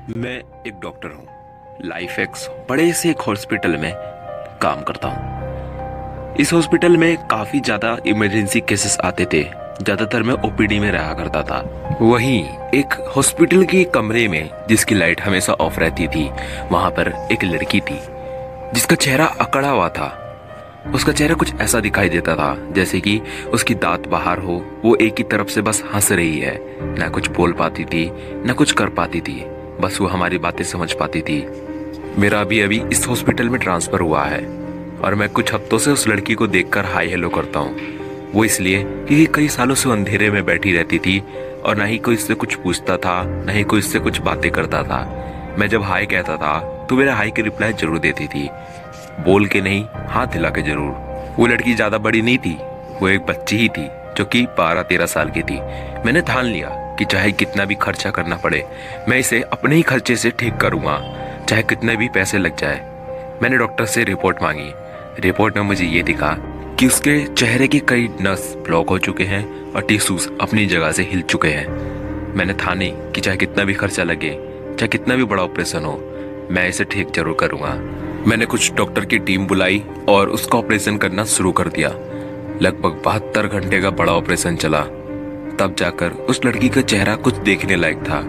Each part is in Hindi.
मैं एक डॉक्टर हूँ। लाइफ एक्स बड़े से एक हॉस्पिटल में काम करता हूँ। इस हॉस्पिटल में काफी ज्यादा इमरजेंसी केसेस आते थे। ज्यादातर मैं ओपीडी में रहा करता था। वहीं एक हॉस्पिटल के कमरे में जिसकी लाइट हमेशा ऑफ रहती थी, वहां पर एक लड़की थी जिसका चेहरा अकड़ा हुआ था। उसका चेहरा कुछ ऐसा दिखाई देता था जैसे कि उसकी दांत बाहर हो, वो एक ही तरफ से बस हंस रही है। ना कुछ बोल पाती थी, ना कुछ कर पाती थी, बस वो हमारी बातें समझ पाती थी। मेरा अभी अभी इस हॉस्पिटल में ट्रांसफर हुआ है और मैं कुछ हफ्तों से उस लड़की को देखकर हाय हेलो करता हूँ। वो इसलिए क्योंकि कई सालों से वो अंधेरे में बैठी रहती थी और ना ही कोई इससे कुछ पूछता था, ना ही कोई इससे कुछ बातें करता था। मैं जब हाय कहता था तो मेरा हाय की रिप्लाई जरूर देती थी, बोल के नहीं, हाथ हिला के जरूर। वो लड़की ज्यादा बड़ी नहीं थी, वो एक बच्ची ही थी जो कि 12-13 साल की थी। मैंने ठान लिया कि चाहे कितना भी खर्चा करना पड़े, मैं इसे अपने ही खर्चे से ठीक करूंगा, चाहे कितने भी पैसे लग जाए। मैंने डॉक्टर से रिपोर्ट मांगी। रिपोर्ट में मुझे ये दिखा कि उसके चेहरे के कई नस ब्लॉक हो चुके हैं और टिश्यूज अपनी जगह से हिल चुके हैं। मैंने ठानी कि चाहे कितना भी खर्चा लगे, चाहे कितना भी बड़ा ऑपरेशन हो, मैं इसे ठीक जरूर करूंगा। मैंने कुछ डॉक्टर की टीम बुलाई और उसका ऑपरेशन करना शुरू कर दिया। लगभग 72 घंटे का बड़ा ऑपरेशन चला। तब जाकर उस लड़की का चेहरा कुछ देखने लायक था।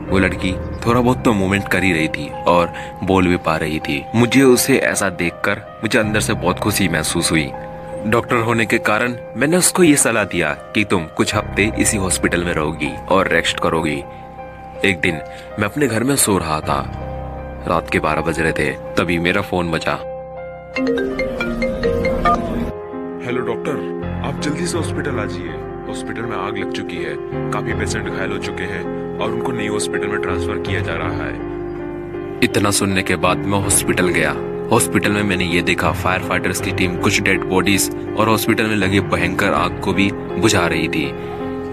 वो लड़की थोड़ा बहुत तो मूवमेंट कर ही रही थी और बोल भी पा रही थी। मुझे उसे ऐसा देखकर मुझे अंदर से बहुत खुशी महसूस हुई। डॉक्टर होने के कारण मैंने उसको ये सलाह दिया कि तुम कुछ हफ्ते इसी हॉस्पिटल में रहोगी और रेस्ट करोगी। एक दिन मैं अपने घर में सो रहा था, रात के 12 बज रहे थे, तभी मेरा फोन बजा। हेलो डॉक्टर, आप जल्दी से हॉस्पिटल आ जाइए। हॉस्पिटल में आग लग चुकी है, काफी पेशेंट घायल हो चुके हैं और उनको नई हॉस्पिटल में ट्रांसफर किया जा रहा है। इतना सुनने के बाद मैं हॉस्पिटल गया। हॉस्पिटल में मैंने ये देखा, फायर फाइटर्स की टीम कुछ डेड बॉडीज और हॉस्पिटल में लगी भयंकर आग को भी बुझा रही थी।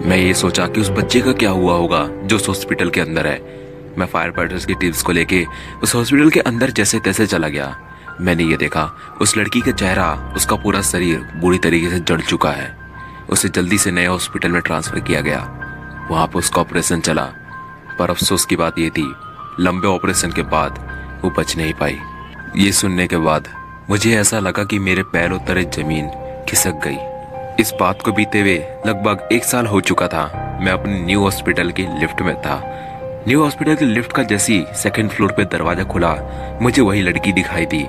मैं ये सोचा कि उस बच्चे का क्या हुआ होगा जो उस हॉस्पिटल के अंदर है। मैं फायर फाइटर्स की टीम्स को लेके उस हॉस्पिटल के अंदर जैसे तैसे चला गया। मैंने ये देखा उस लड़की का चेहरा, उसका पूरा शरीर बुरी तरीके से जल चुका है। उसे जल्दी से नए हॉस्पिटल में ट्रांसफर किया गया। वहां पर उसका ऑपरेशन चला, पर अफसोस की बात ये थी, लंबे ऑपरेशन के बाद वो बच नहीं पाई। ये सुनने के बाद मुझे ऐसा लगा कि मेरे पैरों तले जमीन खिसक गई। इस बात को बीते हुए लगभग 1 साल हो चुका था। मैं अपने न्यू हॉस्पिटल की लिफ्ट में था। न्यू हॉस्पिटल की लिफ्ट का जैसे ही 2nd फ्लोर पे दरवाजा खुला, मुझे वही लड़की दिखाई दी।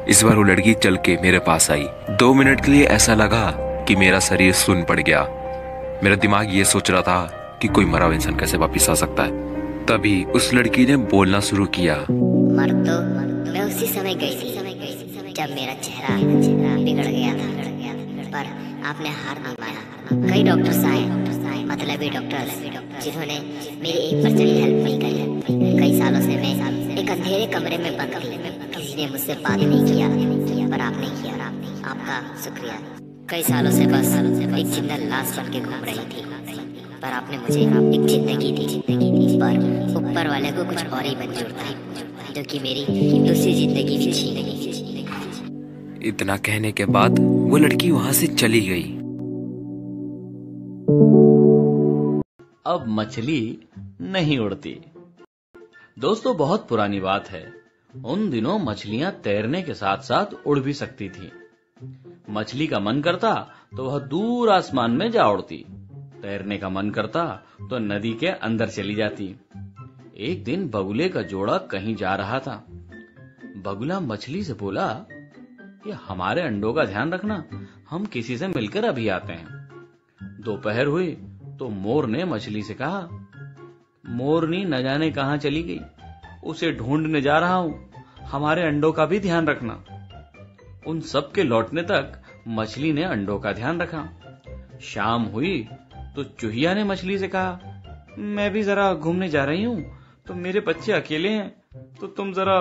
इस बार वो लड़की चल के मेरे पास आई। 2 मिनट के लिए ऐसा लगा कि मेरा शरीर सुन्न पड़ गया। मेरा दिमाग ये सोच रहा था कि कोई मरा हुआ इंसान कैसे वापिस आ सकता है। तभी उस लड़की ने बोलना शुरू किया। मर तो मैं उसी समय गई थी जब मेरा चेहरा बिगड़ गया था, पर आपने हार नहीं माना। कई डॉक्टर्स आए, मतलबी डॉक्टर्स, जिन्होंने मेरी 1% हेल्प नहीं करी। कई सालों से मैं एक अंधेरे कमरे में बंद थी, किसी ने मुझसे बात नहीं किया, पर आपने किया। आपका शुक्रिया। कई सालों से बस एक जिंदा लाश बन के घूम रही थी, पर आपने मुझे एक जिंदगी दी। पर ऊपर वाले को कुछ और ही मंजूर था, जो कि मेरी दूसरी जिंदगी भी छीन ली। इतना कहने के बाद वो लड़की वहां से चली गई। अब मछली नहीं उड़ती। दोस्तों, बहुत पुरानी बात है। उन दिनों मछलियां तैरने के साथ साथ उड़ भी सकती थी। मछली का मन करता तो वह दूर आसमान में जा उड़ती, तैरने का मन करता तो नदी के अंदर चली जाती। एक दिन बगुले का जोड़ा कहीं जा रहा था। बगुला मछली से बोला कि हमारे अंडों का ध्यान रखना, हम किसी से मिलकर अभी आते हैं। दोपहर हुई तो मोर ने मछली से कहा, मोरनी न जाने कहां चली गई, उसे ढूंढने जा रहा हूं, हमारे अंडों का भी ध्यान रखना। उन सब के लौटने तक मछली ने अंडों का ध्यान रखा। शाम हुई तो चूहिया ने मछली से कहा, मैं भी जरा घूमने जा रही हूं, तो मेरे बच्चे अकेले हैं, तो तुम जरा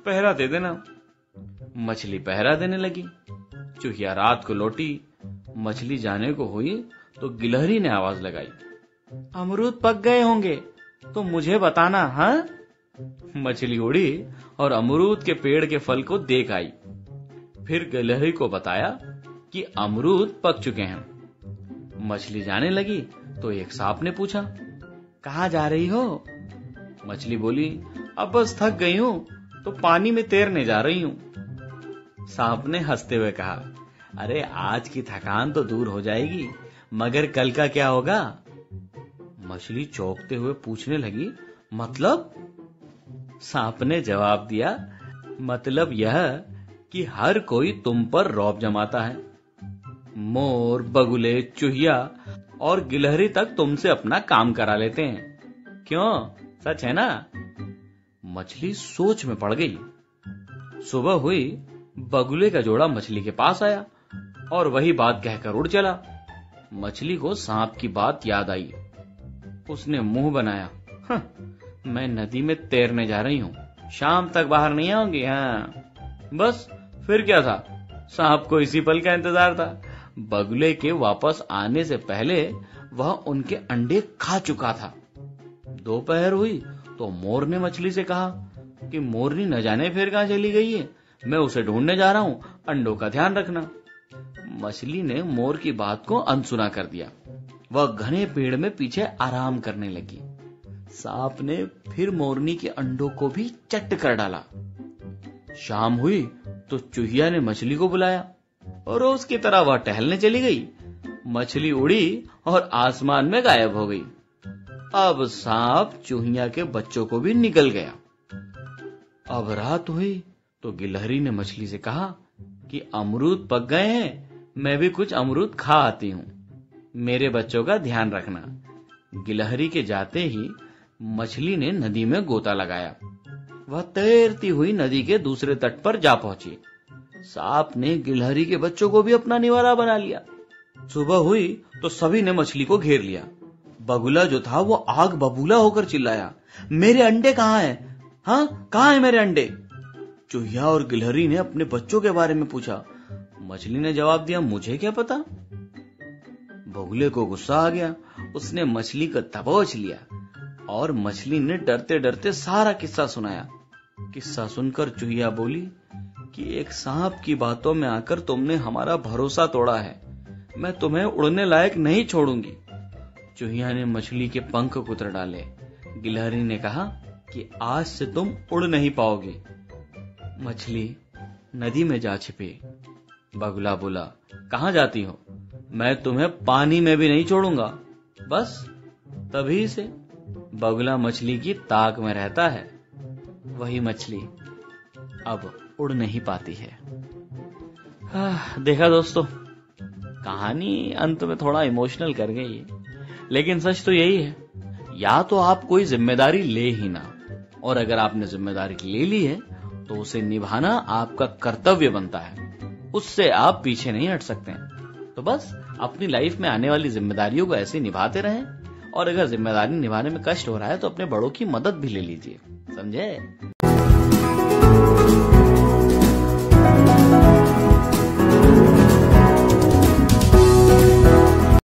पहरा दे देना। मछली पहरा देने लगी। चूहिया रात को लौटी। मछली जाने को हुई तो गिलहरी ने आवाज लगाई, अमरूद पक गए होंगे तो मुझे बताना। हाँ? मछली उड़ी और अमरूद के पेड़ के फल को देख आई। फिर गिलहरी को बताया कि अमरूद पक चुके हैं। मछली जाने लगी तो एक सांप ने पूछा, कहाँ जा रही हो? मछली बोली, अब बस थक गई हूं तो पानी में तैरने जा रही हूं। सांप ने हंसते हुए कहा, अरे आज की थकान तो दूर हो जाएगी, मगर कल का क्या होगा? मछली चौंकते हुए पूछने लगी, मतलब? सांप ने जवाब दिया, मतलब यह कि हर कोई तुम पर रौब जमाता है। मोर, बगुले, चूहिया और गिलहरी तक तुमसे अपना काम करा लेते हैं। क्यों, सच है ना? मछली सोच में पड़ गई। सुबह हुई, बगुले का जोड़ा मछली के पास आया और वही बात कहकर उड़ चला। मछली को सांप की बात याद आई। उसने मुंह बनाया, मैं नदी में तैरने जा रही हूँ, शाम तक बाहर नहीं आऊंगी। हाँ, बस फिर क्या था, सांप को इसी पल का इंतजार था। बगुले के वापस आने से पहले वह उनके अंडे खा चुका था। दोपहर हुई तो मोर ने मछली से कहा कि मोरनी न जाने फिर कहां चली गई है, मैं उसे ढूंढने जा रहा हूं, अंडों का ध्यान रखना। मछली ने मोर की बात को अनसुना कर दिया। वह घने पेड़ में पीछे आराम करने लगी। सांप ने फिर मोरनी के अंडों को भी चट कर डाला। शाम हुई तो चूहिया ने मछली को बुलाया और रोज की तरह वह टहलने चली गई। मछली उड़ी और आसमान में गायब हो गई। अब सांप चूहिया के बच्चों को भी निगल गया। अब रात हुई तो गिलहरी ने मछली से कहा कि अमरूद पक गए हैं, मैं भी कुछ अमरूद खा आती हूं, मेरे बच्चों का ध्यान रखना। गिलहरी के जाते ही मछली ने नदी में गोता लगाया। वह तैरती हुई नदी के दूसरे तट पर जा पहुंची। सांप ने गिलहरी के बच्चों को भी अपना निवाला बना लिया। सुबह हुई तो सभी ने मछली को घेर लिया। बगुला जो था वो आग बबूला होकर चिल्लाया, मेरे अंडे कहाँ हैं? हाँ, कहाँ हैं मेरे अंडे? चूहिया और गिलहरी ने अपने बच्चों के बारे में पूछा। मछली ने जवाब दिया, मुझे क्या पता। बगुले को गुस्सा आ गया। उसने मछली को दबोच लिया और मछली ने डरते डरते सारा किस्सा सुनाया। किस्सा सुनकर चूहिया बोली कि एक सांप की बातों में आकर तुमने हमारा भरोसा तोड़ा है, मैं तुम्हें उड़ने लायक नहीं छोड़ूंगी। चूहिया ने मछली के पंख कुतर डाले। गिलहरी ने कहा कि आज से तुम उड़ नहीं पाओगी। मछली नदी में जा छिपी। बगुला बोला, कहां जाती हो? मैं तुम्हें पानी में भी नहीं छोड़ूंगा। बस तभी से बगुला मछली की ताक में रहता है। वही मछली अब उड़ नहीं पाती है। देखा दोस्तों, कहानी अंत में थोड़ा इमोशनल कर गई है, लेकिन सच तो यही है, या तो आप कोई जिम्मेदारी ले ही ना, और अगर आपने जिम्मेदारी ले ली है तो उसे निभाना आपका कर्तव्य बनता है, उससे आप पीछे नहीं हट सकते हैं। तो बस अपनी लाइफ में आने वाली जिम्मेदारियों को ऐसे निभाते रहें, और अगर जिम्मेदारी निभाने में कष्ट हो रहा है तो अपने बड़ों की मदद भी ले लीजिए, समझे?